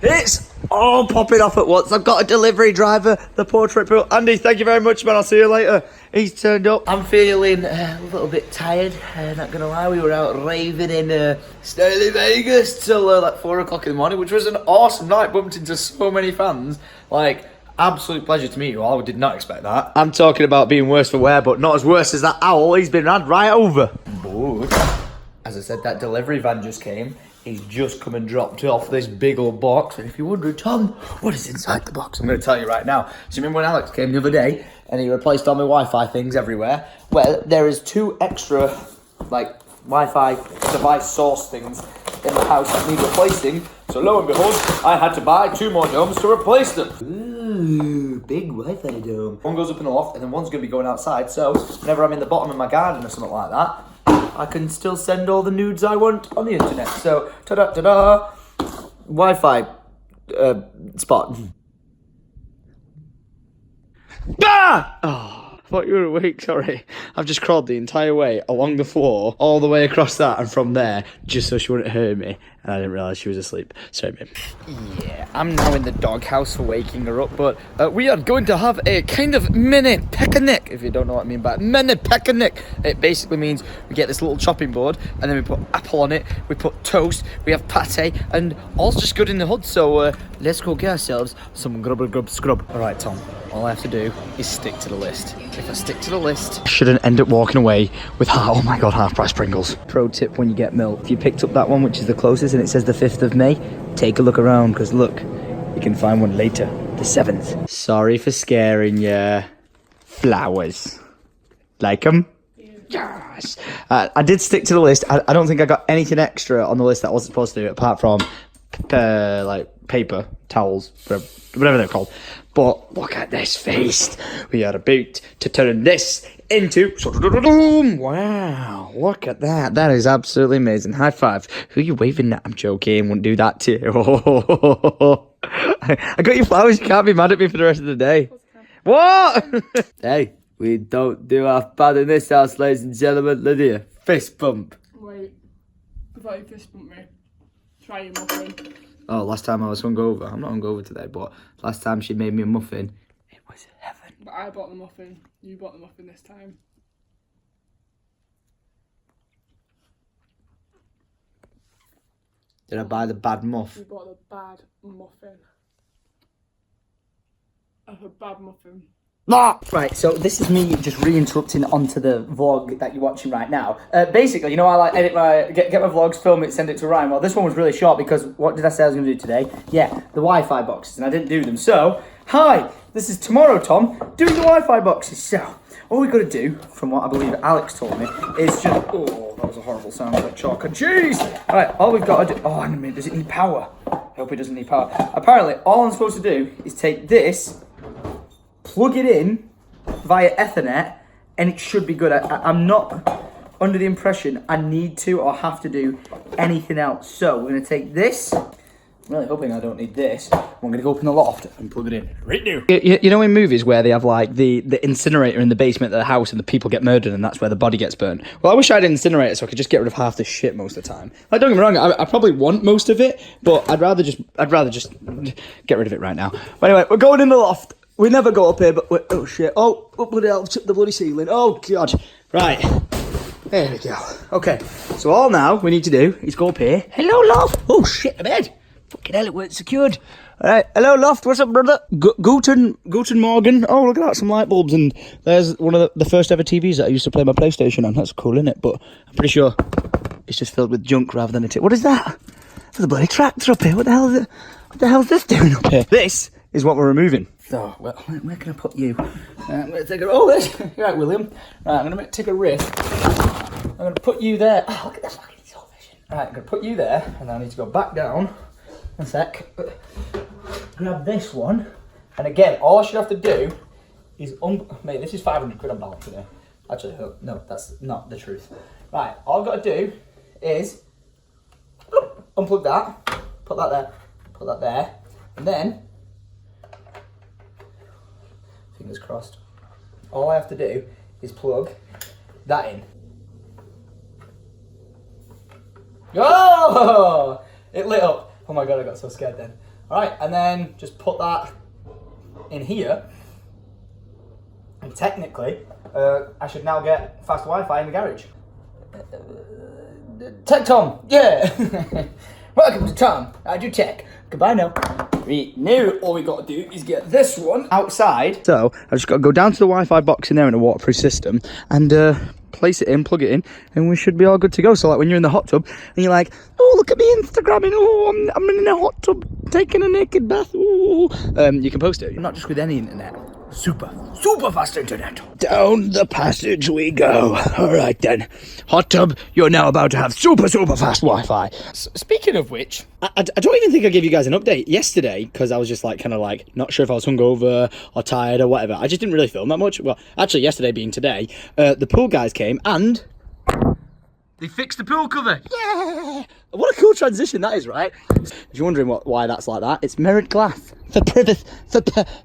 It's all popping off at once. I've got a delivery driver, the portrait pro. Andy, thank you very much, man. I'll see you later. He's turned up. I'm feeling a little bit tired, not gonna lie. We were out raving in Stanley, Vegas till like 4 o'clock in the morning, which was an awesome night. Bumped into so many fans. Like, absolute pleasure to meet you all. I did not expect that. I'm talking about being worse for wear, but not as worse as that owl. He's been had right over. But, as I said, that delivery van just came. He's just come and dropped off this big old box. And if you're wondering, Tom, what is inside the box? I'm going to tell you right now. So you remember when Alex came the other day and he replaced all my Wi-Fi things everywhere? Well, there is 2 extra, like, Wi-Fi device source things in the house that need replacing. So lo and behold, I had to buy 2 more domes to replace them. Ooh, big Wi-Fi dome. One goes up in the loft and then one's going to be going outside. So whenever I'm in the bottom of my garden or something like that, I can still send all the nudes I want on the internet. So, ta-da, Wi-Fi spot. Ah! Oh, I thought you were awake, sorry. I've just crawled the entire way along the floor, all the way across that and from there, just so she wouldn't hear me. And I didn't realise she was asleep. Sorry, babe. Yeah, I'm now in the doghouse for waking her up, but we are going to have a kind of mini picnic, if you don't know what I mean by mini picnic. It basically means we get this little chopping board, and then we put apple on it, we put toast, we have pate, and all's just good in the hood, so let's go get ourselves some grub scrub. All right, Tom, all I have to do is stick to the list. If I stick to the list, I shouldn't end up walking away with, oh my God, half-price Pringles. Pro tip when you get milk, if you picked up that one, which is the closest, and it says the 5th of May, take a look around, because look, you can find one later, the 7th. Sorry for scaring you. Flowers. Like them? Yeah. Yes. I did stick to the list. I don't think I got anything extra on the list that I wasn't supposed to do, apart from like paper, towels, whatever they're called. But look at this feast. We are about to turn this into... Wow, look at that. That is absolutely amazing. High five. Who are you waving at? I'm joking. Wouldn't do that to you. I got you flowers. You can't be mad at me for the rest of the day. What? Hey, we don't do half bad in this house, ladies and gentlemen. Lydia, fist bump. Wait, I thought you fist bumped me. Try your muffin. Oh, last time I was hungover. I'm not hungover today, but last time she made me a muffin, it was heaven. But I bought the muffin. You bought the muffin this time. Did I buy the bad muff? You bought the bad muffin. A bad muffin. Right, so this is me just re-interrupting onto the vlog that you're watching right now. Basically, you know, I like edit get my vlogs, film it, send it to Ryan. Well, this one was really short because what did I say I was going to do today? Yeah, the Wi-Fi boxes, and I didn't do them. So, hi, this is tomorrow, Tom, doing the Wi-Fi boxes. So, all we got to do, from what I believe Alex told me, is just... Oh, that was a horrible sound, like chalk and cheese. All right, all we've got to do... Oh, hang on a minute, does it need power? I hope it doesn't need power. Apparently, all I'm supposed to do is take this, plug it in via Ethernet, and it should be good. I'm not under the impression I need to or have to do anything else. So we're going to take this. I'm really hoping I don't need this. I'm going to go up in the loft and plug it in right now. You know in movies where they have like the incinerator in the basement of the house and the people get murdered and that's where the body gets burned? Well, I wish I had an incinerator so I could just get rid of half this shit most of the time. Like, don't get me wrong, I probably want most of it, but I'd rather just get rid of it right now. But anyway, we're going in the loft. We never go up here, but we're... Oh, shit. Oh, bloody hell, the bloody ceiling. Oh, God. Right. There we go. Okay. So all now we need to do is go up here. Hello, loft. Oh, shit, the bed. Fucking hell, it weren't secured. All right. Hello, loft. What's up, brother? Guten Morgen. Oh, look at that. Some light bulbs. And there's one of the first ever TVs that I used to play my PlayStation on. That's cool, isn't it? But I'm pretty sure it's just filled with junk rather than What is that? There's a bloody tractor up here. What the hell is it? What the hell is this doing up here? This is what we're removing. So, well, where can I put you? I'm going to take this. You're right, William. Right, I'm going to take a riff. I'm going to put you there. Oh, look at that fucking television. Right, I'm going to put you there, and then I need to go back down. One sec. Grab this one. And again, all I should have to do is... Mate, this is 500 quid on balance today. Actually, no, that's not the truth. Right, all I've got to do is... unplug that. Put that there. Put that there. And then... Fingers crossed. All I have to do is plug that in. Oh! It lit up. Oh my God, I got so scared then. Alright, and then just put that in here. And technically, I should now get fast Wi-Fi in the garage. Tech Tom, yeah! Welcome to Tom, I do tech. Goodbye now. Now all we got to do is get this one outside. So, I just got to go down to the Wi-Fi box in there in a waterproof system and place it in, plug it in, and we should be all good to go. So like when you're in the hot tub and you're like, oh, look at me Instagramming, oh, I'm in a hot tub taking a naked bath, oh. You can post it. Not just with any internet. Super fast internet. Down the passage we go. All right then. Hot tub, you're now about to have super fast Wi-Fi. Speaking of which, I don't even think I gave you guys an update yesterday because I was just like kind of like not sure if I was hungover or tired or whatever. I just didn't really film that much. Well, actually yesterday being today, the pool guys came and they fixed the pool cover. Yeah! What a cool transition that is, right? If you're wondering why that's like that, it's mirrored glass for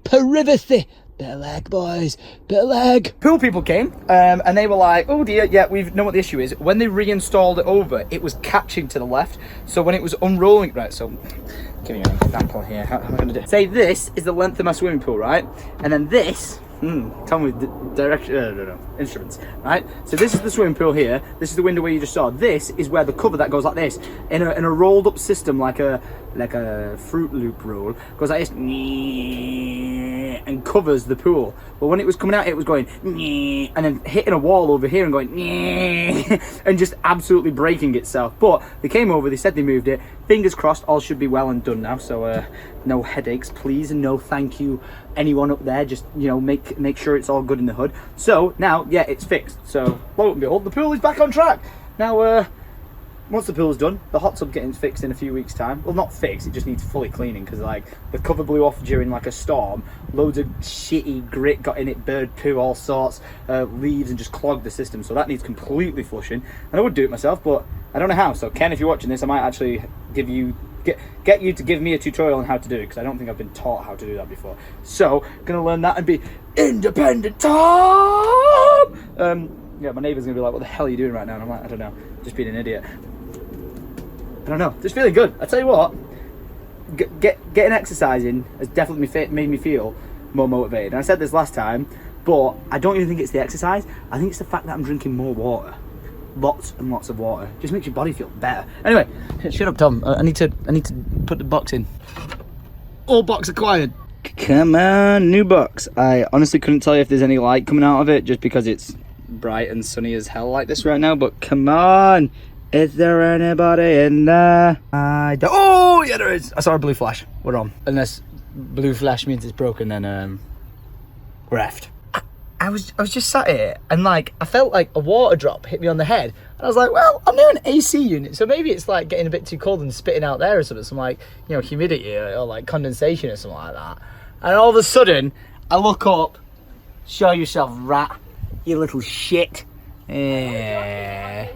privacy. Bit of leg, boys. Bit of leg. Pool people came and they were like, oh dear, yeah, we know what the issue is. When they reinstalled it over, it was catching to the left. So when it was unrolling, right, so give me an example here. How am I going to do it? Say this is the length of my swimming pool, right? And then this, tell me the direction, instruments, right? So this is the swimming pool here. This is the window where you just saw. This is where the cover that goes like this in a rolled up system, like a Fruit Loop roll, goes like this and covers the pool. But when it was coming out, it was going and then hitting a wall over here and going and just absolutely breaking itself. But they came over, they said they moved it. Fingers crossed, all should be well and done now. So no headaches, please, and no thank you anyone up there. Just, you know, make sure it's all good in the hood. So now, yeah, it's fixed. So lo and behold, the pool is back on track. Now, once the pool's done, the hot tub getting fixed in a few weeks' time. Well, not fixed, it just needs fully cleaning because like the cover blew off during like a storm. Loads of shitty grit got in it, bird poo, all sorts, leaves, and just clogged the system. So that needs completely flushing. And I would do it myself, but I don't know how. So Ken, if you're watching this, I might actually give you get you to give me a tutorial on how to do it because I don't think I've been taught how to do that before. So gonna learn that and be independent Tom. Yeah, my neighbour's gonna be like, what the hell are you doing right now? And I'm like, I don't know, just being an idiot. I don't know, just feeling good. I tell you what, getting exercising has definitely made me feel more motivated. And I said this last time, but I don't even think it's the exercise. I think it's the fact that I'm drinking more water. Lots and lots of water. Just makes your body feel better. Anyway, shut up, Tom. I need to put the box in. All box acquired. Come on, new box. I honestly couldn't tell you if there's any light coming out of it just because it's bright and sunny as hell like this right now, but come on. Is there anybody in there? Oh, yeah, there is. I saw a blue flash. We're on. Unless blue flash means it's broken, then we're effed. I was just sat here and like I felt like a water drop hit me on the head, and I was like, well, I'm near an AC unit, so maybe it's like getting a bit too cold and spitting out there or something, some like, you know, humidity or like condensation or something like that. And all of a sudden, I look up. Show yourself, rat, you little shit. Yeah.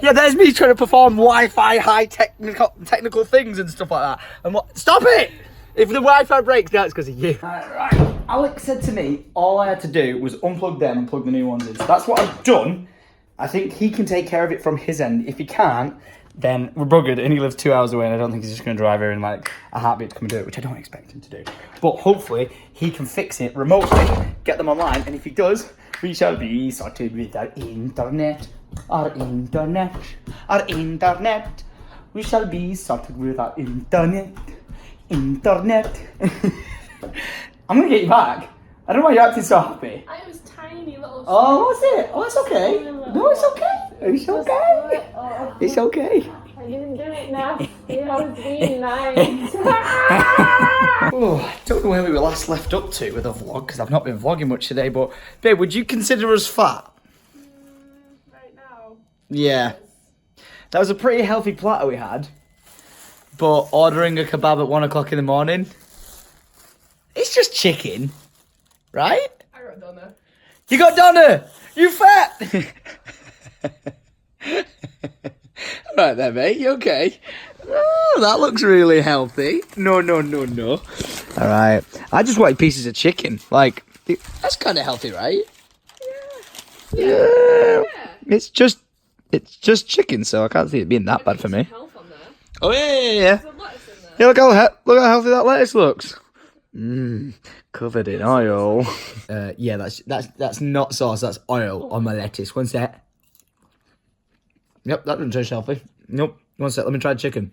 Yeah, there's me trying to perform Wi-Fi high technical things and stuff like that. And what? Stop it! If the Wi-Fi breaks, now it's because of you. Right. Alex said to me, all I had to do was unplug them and plug the new ones in. So that's what I've done. I think he can take care of it from his end. If he can't, then we're buggered, and he lives 2 hours away, and I don't think he's just going to drive here in like a heartbeat to come and do it, which I don't expect him to do. But hopefully, he can fix it remotely, get them online, and if he does, we shall be sorted with our internet. We shall be sorted with our internet. I'm gonna get you back. I don't know why you're acting so happy. I was tiny little. Oh, what's it? Oh, it's okay. No, it's okay. It's okay. It's okay. I didn't do it now. I was being nice. Oh, I don't know where we were last left up to with a vlog because I've not been vlogging much today. But babe, would you consider us fat? Right now. Yeah. That was a pretty healthy platter we had. But ordering a kebab at 1 o'clock in the morning, it's just chicken, right? I got Donna. You got Donna! You fat! Right there, mate, you okay? Oh, that looks really healthy. No. Alright, I just wanted pieces of chicken. Like, that's kind of healthy, right? Yeah. It's just chicken, so I can't see it being that bad for me. Health on there. Oh, yeah. There's a lettuce in there. Yeah, look how healthy that lettuce looks. Covered in oil. Yeah, that's not sauce. That's oil on my lettuce. One sec. Yep, that doesn't taste healthy. Nope. One sec. Let me try chicken.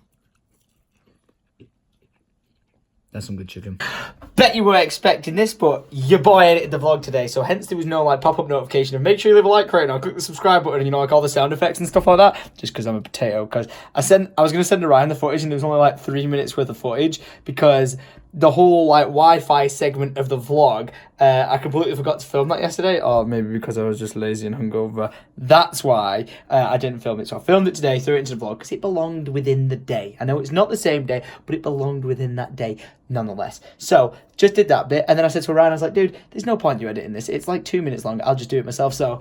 That's some good chicken. Bet you were expecting this, but your boy edited the vlog today, so hence there was no like pop-up notification of make sure you leave a like right now, click the subscribe button, and you know, like all the sound effects and stuff like that. Just because I'm a potato. Because I was gonna send Ryan the footage, and there was only like 3 minutes worth of footage because the whole like Wi-Fi segment of the vlog, I completely forgot to film that yesterday, or maybe because I was just lazy and hungover. That's why I didn't film it. So I filmed it today, threw it into the vlog because it belonged within the day. I know it's not the same day, but it belonged within that day nonetheless. So just did that bit, and then I said to Ryan, I was like, dude, there's no point you editing this. It's like 2 minutes long. I'll just do it myself. So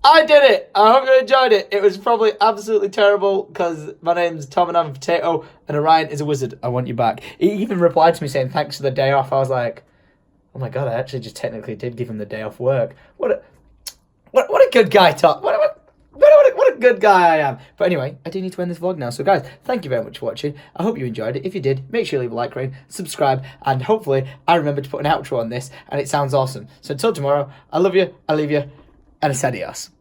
I did it. I hope you enjoyed it. It was probably absolutely terrible because my name's Tom and I'm a potato and Orion is a wizard. I want you back. He even replied to me saying thanks for the day off. I was like, oh my God, I actually just technically did give him the day off work. What a good guy, Tom. What a good guy I am. But anyway, I do need to end this vlog now. So guys, thank you very much for watching. I hope you enjoyed it. If you did, make sure you leave a like, rating, subscribe, and hopefully I remember to put an outro on this and it sounds awesome. So until tomorrow, I love you, I leave you, and it's adios.